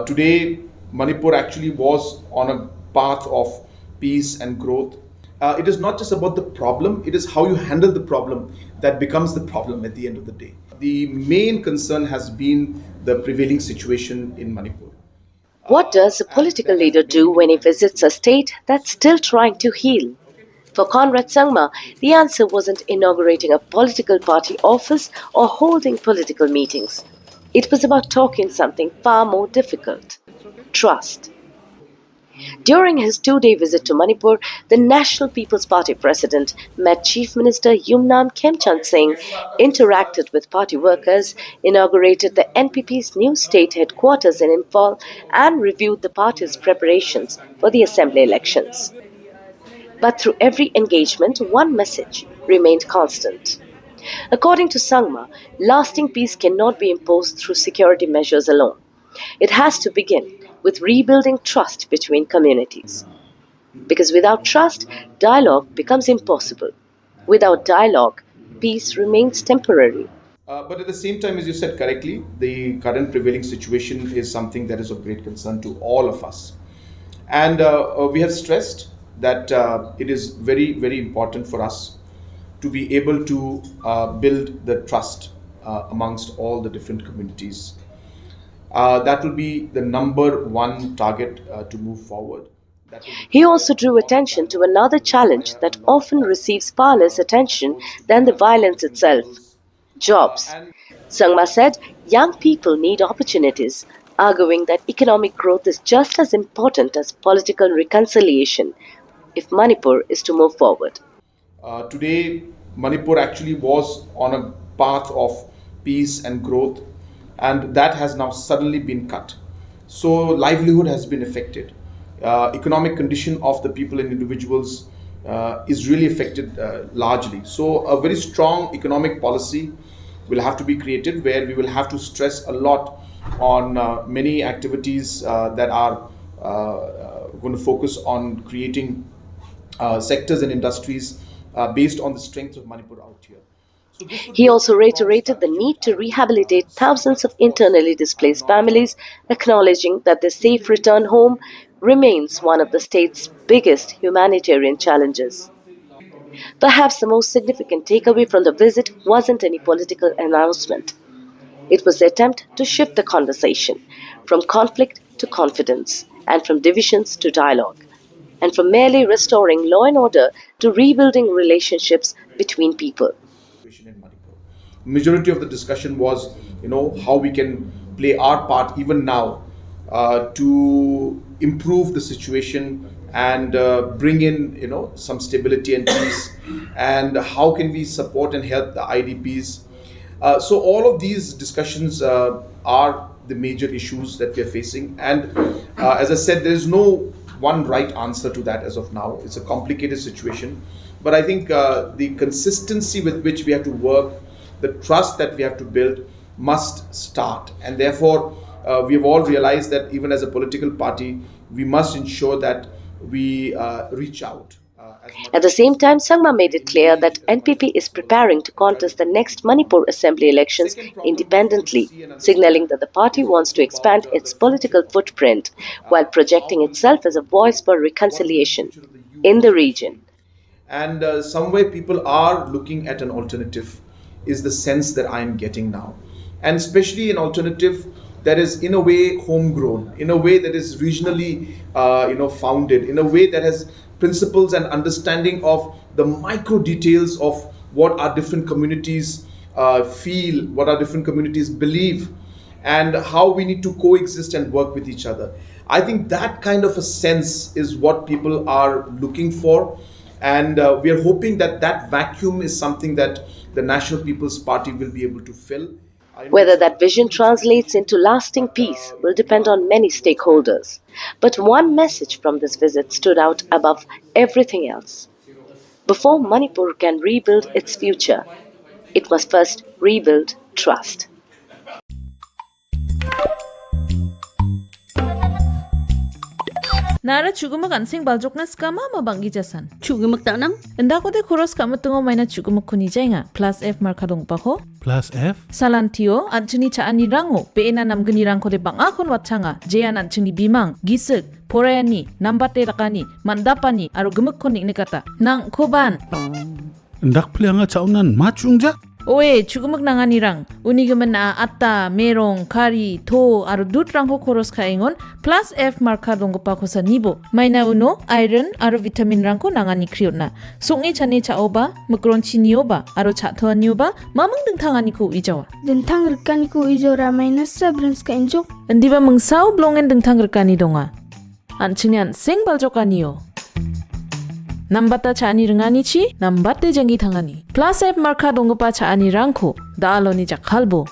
Today, Manipur actually was on a path of peace and growth. It is not just about the problem, it is how you handle the problem that becomes the problem at the end of the day. The main concern has been the prevailing situation in Manipur. What does a And political that has leader do mainly when been he addressed visits a today. state that's still trying to heal? For Conrad Sangma, the answer wasn't inaugurating a political party office or holding political meetings. It was about talking something far more difficult: trust. During his 2 day visit to Manipur, the National People's Party president met Chief Minister Yumnam Khemchand Singh, interacted with party workers, inaugurated the NPP's new state headquarters in Imphal, and reviewed the party's preparations for the assembly elections. But through every engagement, one message remained constant. According to Sangma, lasting peace cannot be imposed through security measures alone. It has to begin with rebuilding trust between communities. Because without trust, dialogue becomes impossible. Without dialogue, peace remains temporary. But at the same time, as you said correctly, the current prevailing situation is something that is of great concern to all of us. And we have stressed that it is very, very important for us to be able to build the trust amongst all the different communities. That will be the number one target to move forward. That will He require also a drew lot of attention to dialogue, another will challenge require a that lot of often time receives far less from attention both the than the national violence government itself: levels. jobs. And Sangma said young people need opportunities, arguing that economic growth is just as important as political reconciliation if Manipur is to move forward. Today, Manipur actually was on a path of peace and growth, and that has now suddenly been cut. So, livelihood has been affected. Economic condition of the people and individuals is really affected largely. So, a very strong economic policy will have to be created where we will have to stress a lot on many activities that are going to focus on creating sectors and industries based on the strength of Manipur out here. So this would He be a also three-pronged reiterated the strategy, which need to I will rehabilitate sum it thousands up. of Of course, internally I'm displaced not families, acknowledging that their safe return home remains one of the state's biggest humanitarian challenges. Perhaps the most significant takeaway from the visit wasn't any political announcement. It was the attempt to shift the conversation from conflict to confidence, and from divisions to dialogue, and from merely restoring law and order to rebuilding relationships between people. situation in Manipur. Majority of the discussion was, how we can play our part even now to improve the situation and bring in, some stability and peace, and how can we support and help the IDPs. So all of these discussions are the major issues that we are facing, and as I said, there is no one right answer to that as of now. It's a complicated situation, but I think the consistency with which we have to work, the trust that we have to build, must start, and therefore we have all realized that even as a political party, we must ensure that we reach out as much At the as same possible time, Sangma made and it clear engage that as much as NPP is possible preparing to to try to contest the bring next people on Manipur board. assembly elections Second problem which we want to independently, see and signaling understand that the party is wants to also about expand the its future political of the country. footprint while How projecting will itself as Manipur a voice grow? for What will be the reconciliation future of the youth in the region. especially? And somewhere people are looking at an alternative, is the sense that I'm getting now, and especially an alternative that is in a way homegrown, in a way that is regionally founded, in a way that has principles and understanding of the micro details of what our different communities feel, what our different communities believe, and how we need to coexist and work with each other. I think that kind of a sense is what people are looking for, and we are hoping that that vacuum is something that the National People's Party will be able to fill. Whether It's a that vision huge translates expectation, into lasting but peace will we depend are on many working towards that. stakeholders. But one message from this visit stood out above everything else. Before Manipur can rebuild its future, it must first rebuild trust. Nara chugumak ansing baljokna skama mabanggi jasan. Chugumak tanang? Endakode koros kamu tungo maina chugumak kuni jainga. Plus F marka dong pako. Plus F? Salantio anchini chaani rango peena namgani rangkode bangakon watchanga. Jean anchini bimang gisik porayani nambate rakani mandapani aru gemek konik nekata. Nang koban. Ndak plianga chaunan machungjak? Oe chugumak nanganirang unigemen na atta merong kari to aru dut rangko koros kaingon plus F marka donggo pakosa nibo maina uno iron aru vitamin rangko nangani kriotna songi chane chaoba mekron chinioba aru chathoa nioba mamang dengtangani ko ijawa Dentang rekan ku ijo ramai nasa brans ka injok. endiba mengsau blongen dengtang rekani donga anchinian sing baljokaniyo Nambata chaani rengani chi, nambate jangi thangani. Plus F marka donggopa chaani rangko, daaloni jakhalbo.